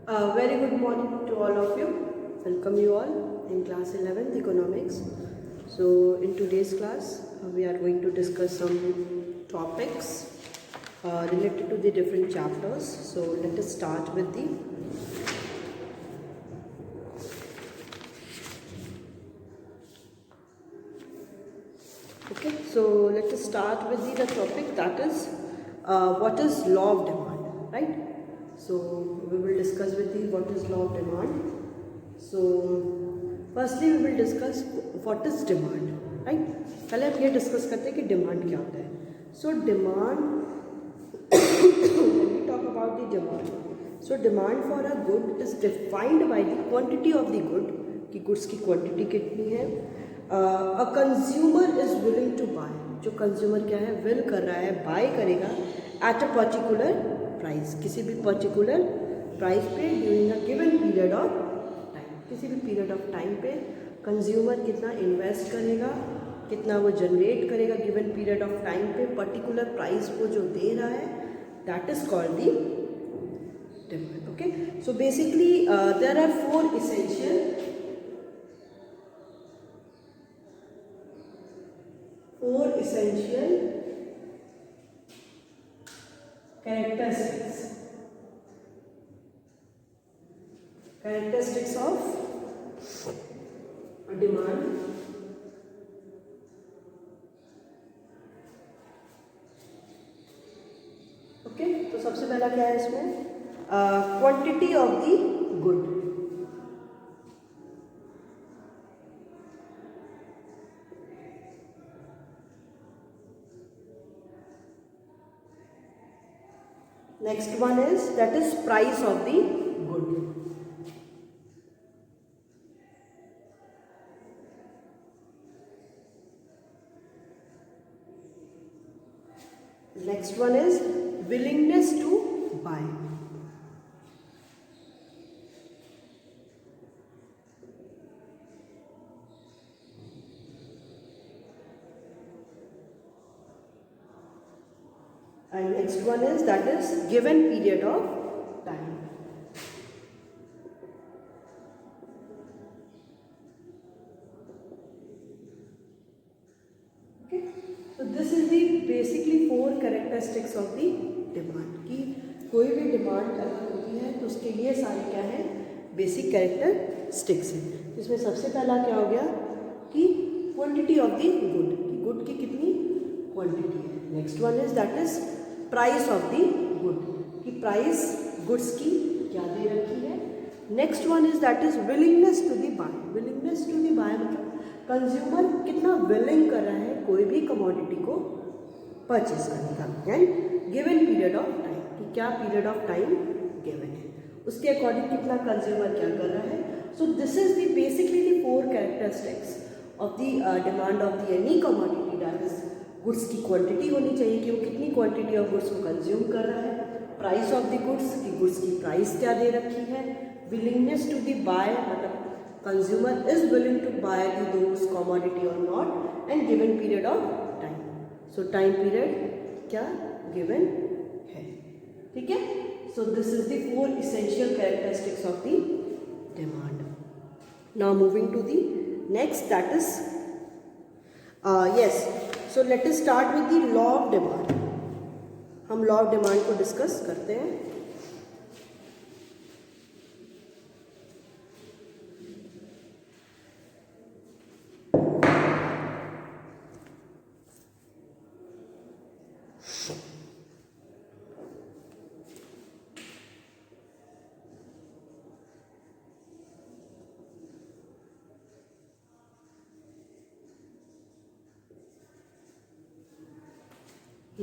Very good morning to all of you. Welcome you all in class 11th economics. So in today's class we are going to discuss some topics related to the different chapters. So let us start with the let us start with the topic, that is what is law of demand, right? So we will discuss with the what is law of demand. So firstly we will discuss what is demand, right? पहले हम ये discuss करते हैं कि demand क्या होता है. So demand when we talk about the demand, so demand for a good is defined by the quantity of the good, कि गुड्स की क्वांटिटी कितनी है. A consumer is willing to buy, जो कंज्यूमर क्या है, विल कर रहा है, बाय करेगा एट अ पर्टिकुलर प्राइस, किसी भी पर्टिकुलर प्राइस पे during a given period of time. किसी भी पीरियड ऑफ टाइम पे कंज्यूमर कितना इन्वेस्ट करेगा, कितना वो जनरेट करेगा गिवन पीरियड ऑफ टाइम पे पर्टिकुलर प्राइस को जो दे रहा है, that is called the demand. Okay, so basically there are four essential characteristics of demand. ओके, तो सबसे पहला क्या है इसमें, quantity of the good. Next one is, that is price of the good. Next one is willingness to buy. And next one is, that is given period of time. Okay, so this is the basically four characteristics of the demand. कि कोई भी demand अगर होती है तो उसके ये सारे क्या है, बेसिक कैरेक्टरिस्टिक्स हैं. इसमें सबसे पहला क्या हो गया कि क्वांटिटी ऑफ द गुड, कि गुड की कितनी क्वांटिटी है. Next one is, that is price of the good, कि प्राइस गुड्स की क्या दे रखी है. Next one is, that is willingness to the buy. Willingness to the buy मतलब कंज्यूमर कितना विलिंग कर रहा है कोई भी कमोडिटी को परचेज करने का. And given period of time, कि क्या पीरियड ऑफ टाइम गिवन है, उसके अकॉर्डिंग कितना कंज्यूमर क्या कर रहा है. So this is the basically the four characteristics of the demand of the any commodity. That is goods की क्वांटिटी होनी चाहिए कि वो कितनी क्वांटिटी ऑफ गुड्स को कंज्यूम कर रहा है. प्राइस ऑफ द गुड्स, की गुड्स की प्राइस क्या दे रखी है. विलिंगनेस टू द बाय मतलब consumer is willing to buy the those commodity और not. And given period of time, so time period क्या गिवन है. ठीक है, so this is the four essential characteristics of the demand. Now moving to the next, that is yes, so let us start with the law of demand. हम law of demand को discuss करते हैं.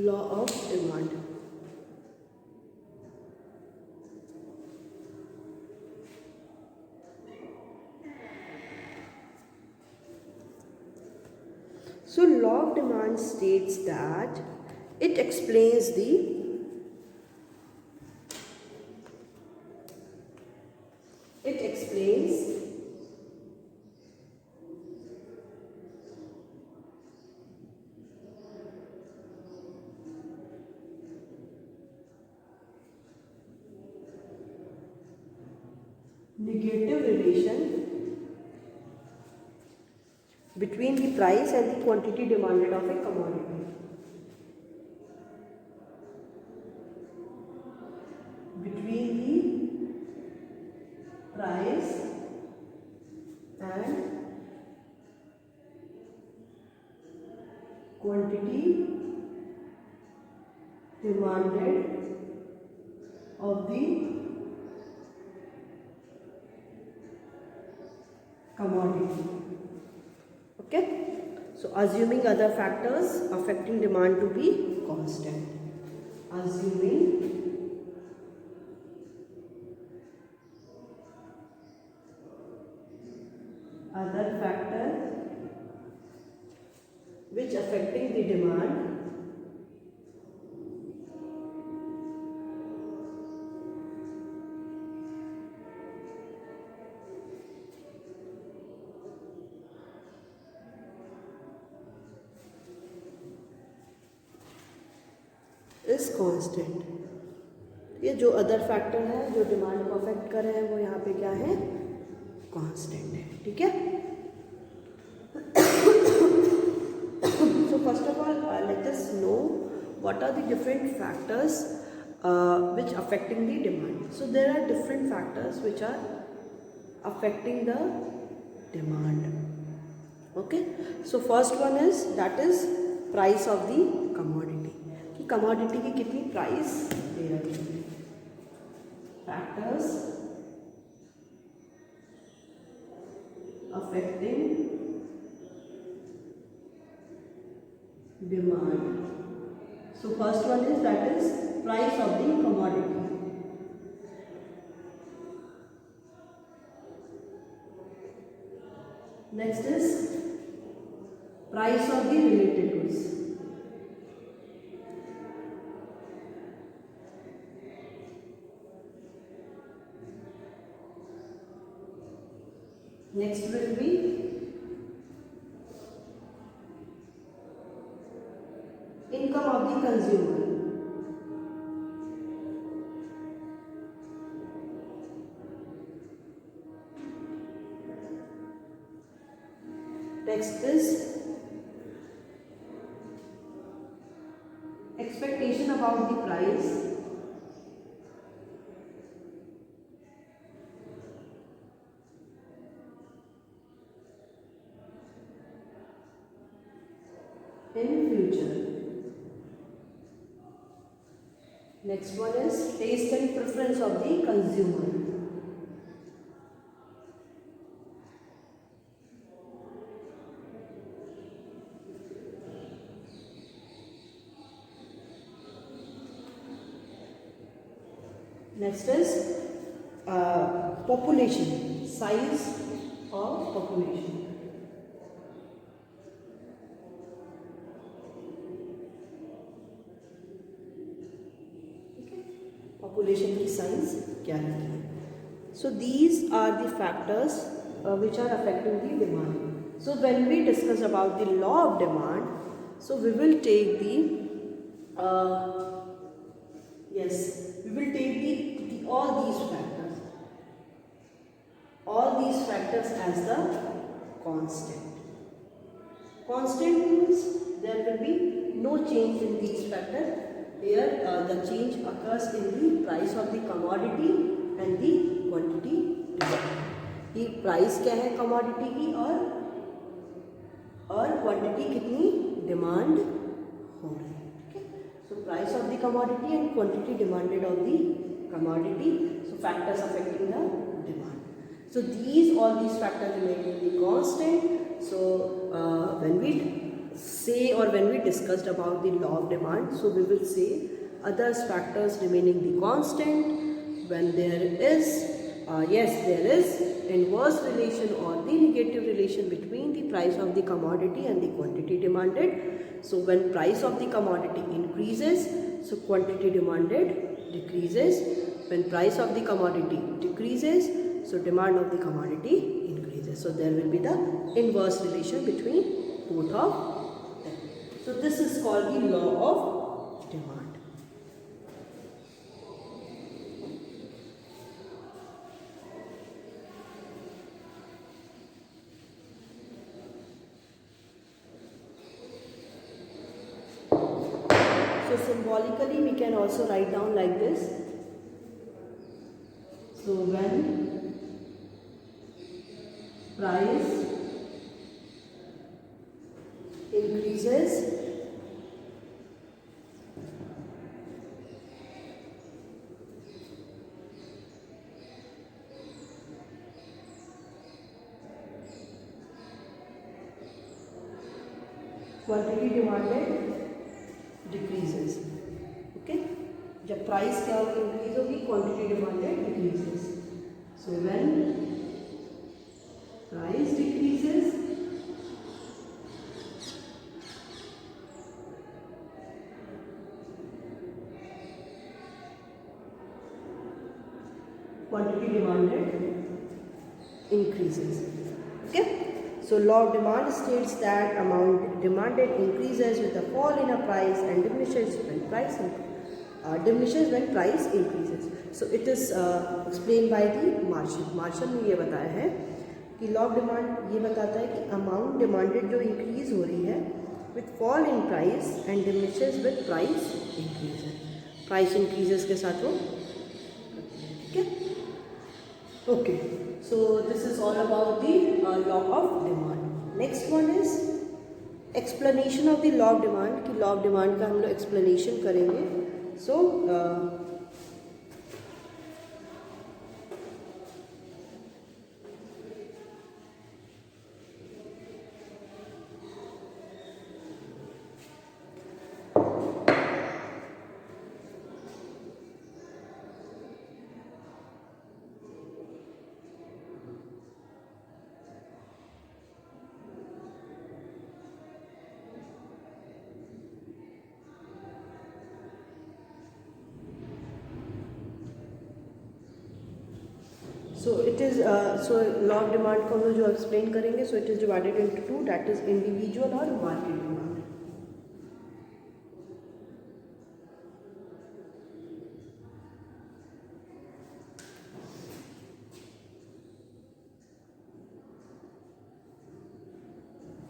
Law of demand. So law of demand states that it explains the negative relation between the price and the quantity demanded of a commodity. Between the price and quantity demanded of the commodity. Okay, so assuming other factors affecting demand to be constant, assuming other factor which affecting the demand is constant. ये जो other factor है जो demand को affect कर रहे हैं वो यहाँ पे क्या है, कांस्टेंट है. ठीक है. So first of all let us know what are the different factors which affecting the demand. So there are different factors which are affecting the demand. Okay, so first one is that is price of the commodity. कि commodity की कितनी price दे रही है. Factors affecting demand. So first one is that is price of the commodity. Next is price of the related goods. Next will be income of the consumer. Next is expectation about the price. In future. Next one is taste and preference of the consumer. Next is population, size of population. Population की size क्या है. So these are the factors which are affecting the demand. So when we discuss about the law of demand, so we will take the we will take all these factors as the constant. Constant means there will be no change in these factors. Here the change occurs in the price of the commodity and the quantity demanded. कि price क्या है commodity की और quantity कितनी demand हो रही है. So price of the commodity and quantity demanded of the commodity. So factors affecting the demand. So these all these factors remain the constant. So when we say or when we discussed about the law of demand, so we will say other factors remaining the constant when there is there is inverse relation or the negative relation between the price of the commodity and the quantity demanded. So when price of the commodity increases, so quantity demanded decreases. When price of the commodity decreases, so demand of the commodity increases. So there will be the inverse relation between both of them. So this is called the law of demand. symbolically we can also write down like this. So when price increases, quantity demanded decreases. Okay, जब price क्या होगी, increase होगी, quantity demanded decreases. So when price decreases, quantity demanded increases. Okay, so law of demand states that amount demanded increases with a fall in a price and diminishes when price increases. So it is explained by the Marshall ने ये बताया है कि law of demand ये बताता है कि amount demanded जो इंक्रीज हो रही है with fall in price and diminishes with price increases. Price increases के साथ वो, ठीक है. Okay, so this is all about the law of demand. Next one is explanation of the law of demand. कि law of demand का हम लोग explanation करेंगे. So so it is so law of demand को हम लोग जो explain करेंगे, so it is divided into two, that is individual और market demand.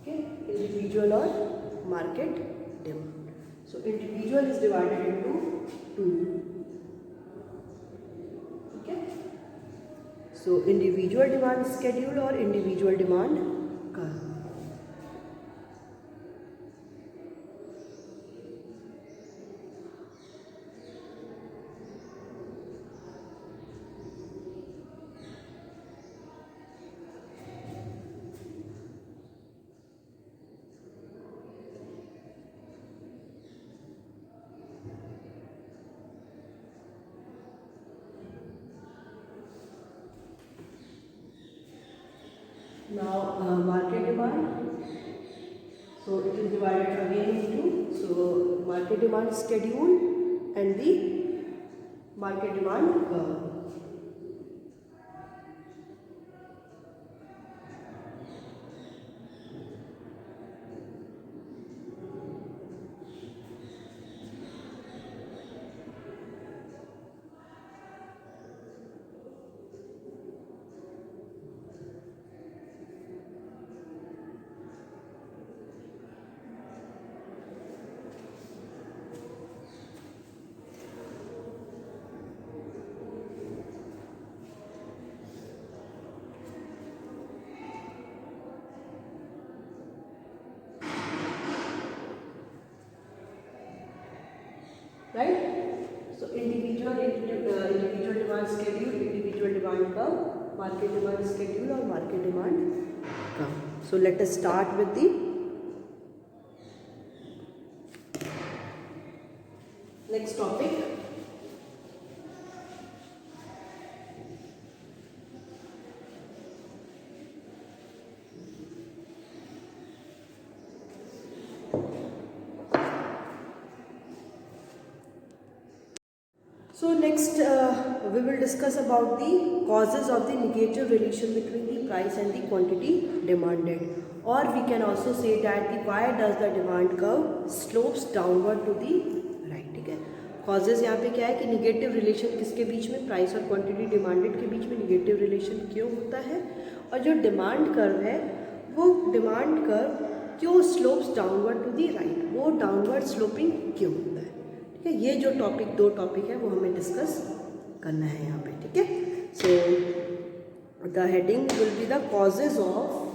Okay, individual और market demand. So individual is divided into two. So individual demand schedule और individual demand curve. Now market demand, so it is divided again into, so market demand schedule and the market demand curve. Right? So individual demand schedule, individual demand curve, market demand schedule और market demand curve. So let us start with the next topic. So next we will discuss about the causes of the negative relation between the price and the quantity demanded, or we can also say that the why does the demand curve slopes downward to the right. ठीक है, causes यहाँ पे क्या है कि negative relation किसके बीच में, price और क्वांटिटी डिमांडेड के बीच में negative relation क्यों होता है, और जो डिमांड कर्व है वो डिमांड कर्व क्यों slopes downward to the right, वो डाउनवर्ड स्लोपिंग क्यों होता है. ठीक है, ये जो टॉपिक, 2 टॉपिक है वो हमें डिस्कस करना है यहाँ पे, ठीक है। So the heading will be the causes of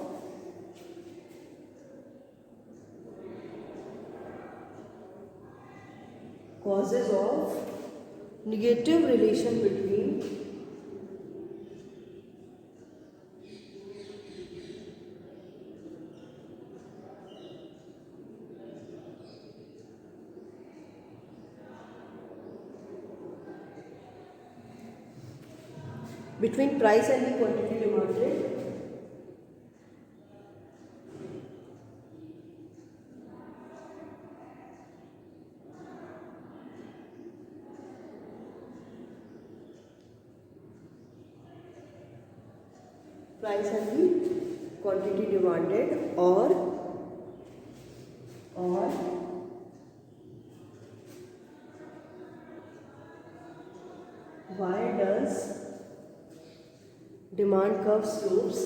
negative relation between price and the quantity demanded. Price and the quantity demanded, or why does demand curve slopes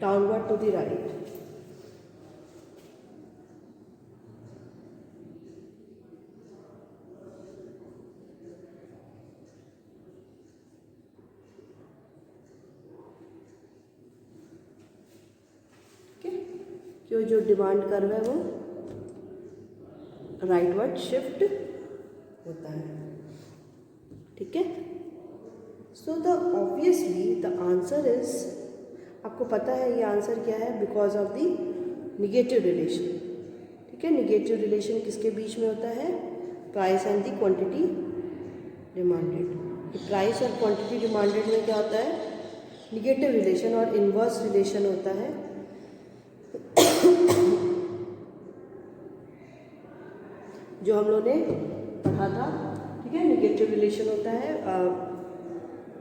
downward to the right? क्यों जो demand curve है वो rightward shift होता है, ठीक है। So the obviously the answer is, आपको पता है ये आंसर क्या है, because of the negative relation, ठीक है। निगेटिव रिलेशन किसके बीच में होता है, price and the quantity demanded. Price और क्वांटिटी डिमांडेड में क्या होता है, निगेटिव रिलेशन और इन्वर्स रिलेशन होता है। जो हम लोगों ने पढ़ा था, ठीक है। निगेटिव रिलेशन होता है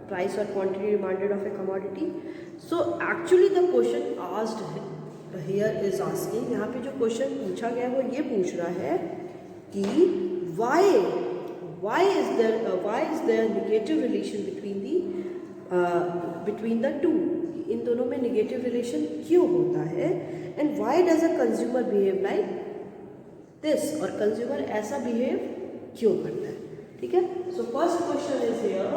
प्राइस और quantity demanded of A commodity. So actually the question asked here is asking, यहाँ पे जो क्वेश्चन पूछा गया है वो ये पूछ रहा है कि why is there negative relation between the two, इन दोनों में निगेटिव रिलेशन क्यों होता है, and why does a consumer behave like this, और कंज्यूमर ऐसा बिहेव क्यों करता है, ठीक है। So first question is here,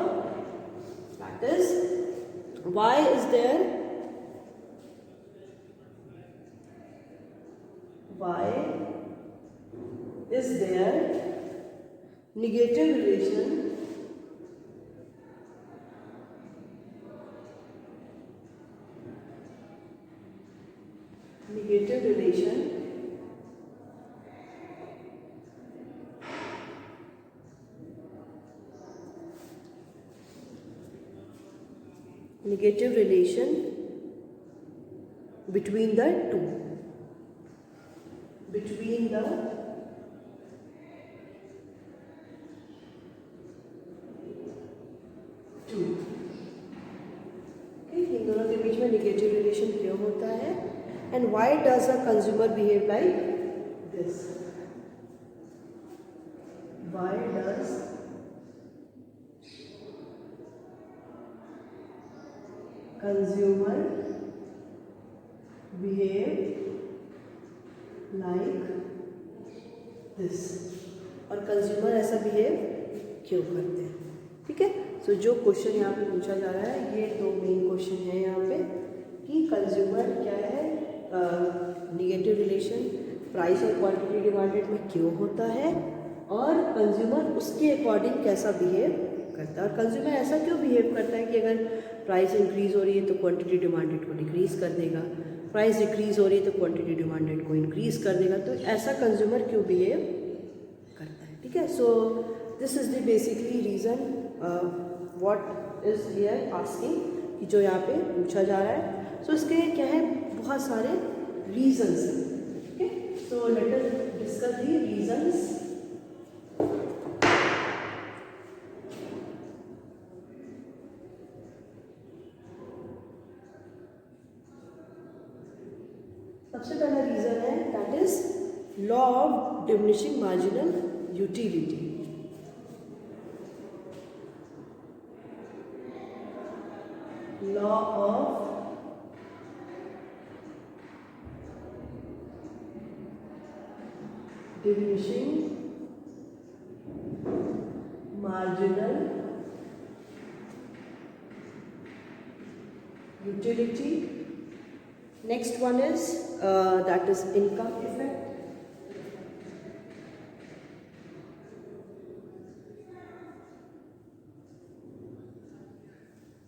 that is why is there negative relation between the two, इन दोनों के बीच में निगेटिव रिलेशन क्यों होता है, and why does a consumer behave like this, why does consumer behave like this, और consumer ऐसा बिहेव क्यों करते हैं, ठीक है। सो जो क्वेश्चन यहाँ पे पूछा जा रहा है, ये 2 मेन क्वेश्चन है यहाँ पे कि कंज्यूमर क्या है, निगेटिव रिलेशन प्राइस और क्वांटिटी डिमांडेड में क्यों होता है, और कंज्यूमर उसके अकॉर्डिंग कैसा बिहेव करता है, और कंज्यूमर ऐसा क्यों बिहेव करता है कि अगर प्राइस इंक्रीज हो रही है तो क्वांटिटी डिमांडेड को डिक्रीज कर देगा, प्राइस डिक्रीज हो रही है तो क्वांटिटी डिमांडेड को इंक्रीज कर देगा, तो ऐसा कंज्यूमर क्यों बिहेव करता है, ठीक है। So this is the basically reason what is here asking, कि जो यहाँ पे पूछा जा रहा है। सो इसके क्या है, बहुत सारे रीजंस हैं, ठीक है। सो let us discuss the reasons. सबसे पहला रीजन है that is law of diminishing marginal utility. Law of diminishing marginal utility. Next one is that is income effect.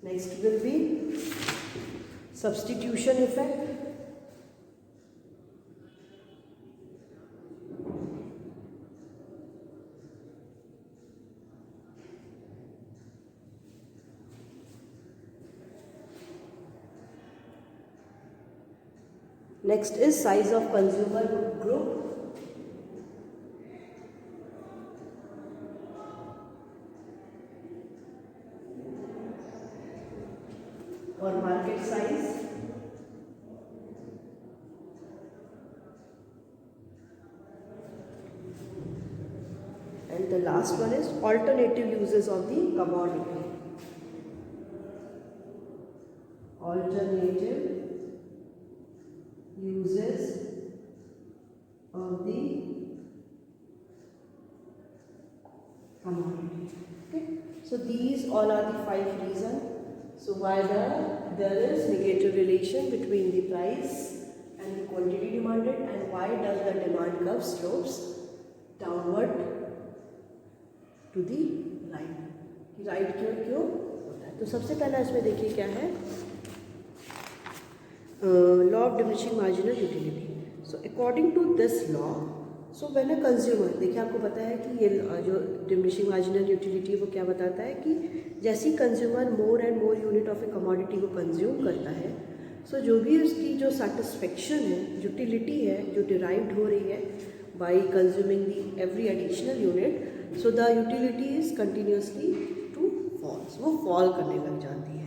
Next will be substitution effect. Next is size of consumer group. Or market size. And the last one is alternative uses of the commodity. Alternative uses of the commodity. Okay, so these all are the 5 reasons. So why there is negative relation between the price and the quantity demanded, and why does the demand curve slopes downward to the right. Right क्यों होता है? तो सबसे पहला इसमें देखिए क्या है, law of diminishing marginal utility. So according to this law, so when a consumer, देखिए आपको पता है कि ये जो diminishing marginal utility वो क्या बताता है कि जैसी consumer more and more unit of A commodity को कंज्यूम करता है, सो जो भी उसकी जो सेटिस्फेक्शन है, यूटिलिटी है जो डिराइव्ड हो रही है by consuming the every additional unit, so the utility is continuously to falls, वो फॉल करने लग जाती है.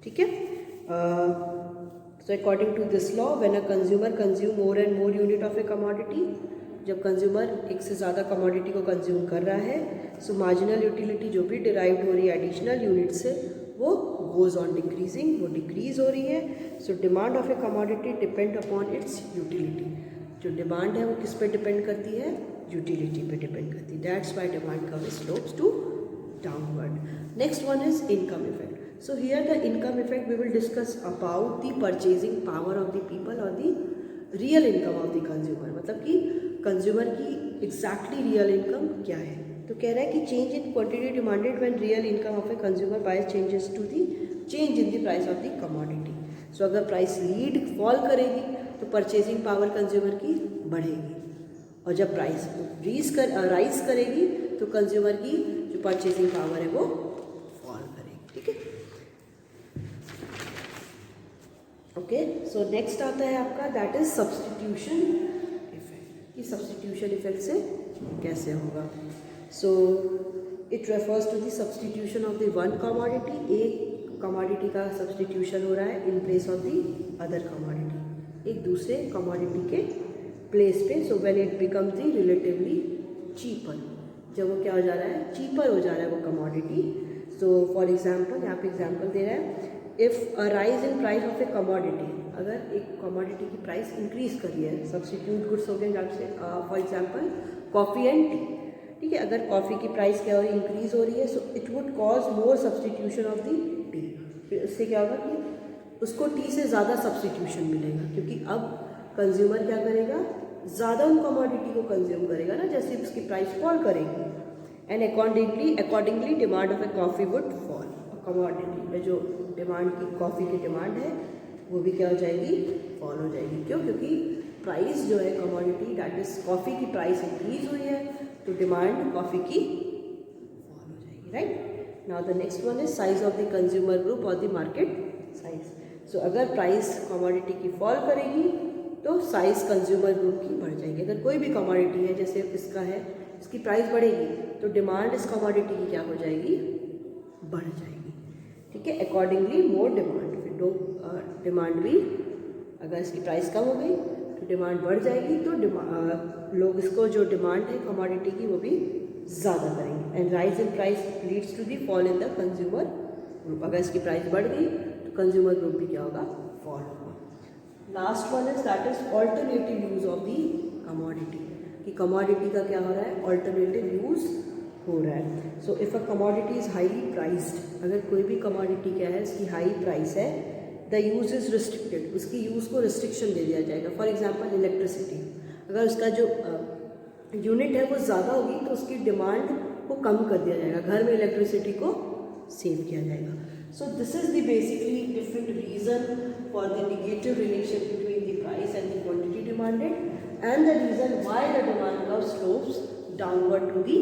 ठीक है. So according to this law, when a consumer consume more and more unit of a commodity, जब कंज्यूमर एक से ज़्यादा कमोडिटी को कंज्यूम कर रहा है, सो मार्जिनल यूटिलिटी जो भी डिराइव्ड हो रही है एडिशनल यूनिट से वो गोज ऑन डिक्रीजिंग, वो डिक्रीज हो रही है. So demand of A commodity depend upon its utility. जो डिमांड है वो किस पे डिपेंड करती है? यूटिलिटी पे डिपेंड करती है. That's why demand curve slopes to downward. Next one is income effect. So here the income effect we will discuss about the purchasing power of the people or the real income of the consumer. मतलब कि consumer की exactly real income क्या है. तो कह रहा है कि change in quantity demanded when real income of a consumer buys changes to the change in the price of the commodity. So अगर प्राइस लीड फॉल करेगी तो परचेजिंग पावर कंज्यूमर की बढ़ेगी, और जब प्राइस राइज करेगी तो कंज्यूमर की जो परचेजिंग पावर है वो फॉल करेगी. ठीक है. ओके, सो नेक्स्ट आता है आपका दैट इज सब्स्टिट्यूशन इफेक्ट. कि सब्स्टिट्यूशन इफेक्ट से कैसे होगा. So it refers to the substitution of the one commodity. एक कमोडिटी का सब्स्टिट्यूशन हो रहा है in place of the other commodity, एक दूसरे कमोडिटी के प्लेस पे. So when it becomes the relatively cheaper, जब वो क्या हो जा रहा है? चीपर हो जा रहा है वो कमोडिटी. सो फॉर एग्जाम्पल यहाँ पे एग्जाम्पल दे रहा है, if a rise in price of A commodity, अगर एक कमोडिटी की प्राइस इंक्रीज करी है, सब्स्टिट्यूट गुड्स हो गए जहाँ से, for example coffee and T. ठीक है, अगर कॉफ़ी की प्राइस क्या हो रही है? इंक्रीज हो रही है. So it would cause more substitution of the T. फिर इससे क्या होगा कि उसको टी से ज़्यादा सब्स्टिट्यूशन मिलेगा, क्योंकि अब कंज्यूमर क्या करेगा? ज़्यादा उन कमोडिटी को कंज्यूम करेगा ना, जैसे उसकी प्राइस फॉल करेगी. And accordingly demand of A coffee would fall. Commodity में जो डिमांड की कॉफ़ी की डिमांड है वो भी क्या हो जाएगी? फॉल हो जाएगी. क्यों? क्योंकि प्राइस जो है कमोडिटी दैट इज कॉफ़ी की प्राइस इंक्रीज हुई है, तो डिमांड कॉफ़ी की फॉल हो जाएगी. Right. Now the next one is size of the consumer group और द मार्केट साइज. सो अगर प्राइस कमोडिटी की फॉल करेगी तो साइज कंज्यूमर ग्रुप की बढ़ जाएगी. अगर कोई भी कमोडिटी है, जैसे इसका है, इसकी प्राइस बढ़ेगी तो डिमांड इस कमोडिटी की क्या हो जाएगी? बढ़ जाएगी. ठीक है. अकॉर्डिंगली मोर डिमांड, फिर डिमांड भी, अगर इसकी प्राइस कम हो गई तो डिमांड बढ़ जाएगी, तो लोग इसको जो डिमांड है कमोडिटी की वो भी ज़्यादा करेंगे. And rise in price leads to the fall in the consumer group. अगर इसकी प्राइस बढ़ गई तो कंज्यूमर ग्रुप भी क्या होगा, फॉल होगा। Last one is that is alternative use of the commodity, कि कमोडिटी का क्या हो रहा है, ऑल्टरनेटिव यूज हो रहा है। So if a commodity is highly priced, अगर कोई भी कमोडिटी क्या है उसकी हाई प्राइस है, द यूज इज़ रिस्ट्रिक्टेड, उसकी यूज़ को रिस्ट्रिक्शन दे दिया जाएगा। फॉर एग्जांपल इलेक्ट्रिसिटी, अगर उसका जो यूनिट है वो ज़्यादा होगी तो उसकी डिमांड को कम कर दिया जाएगा, घर में इलेक्ट्रिसिटी को सेव किया जाएगा। So this is the basically different reason for the negative relation between the price and the quantity demanded, and the reason why the demand curve slopes downward to the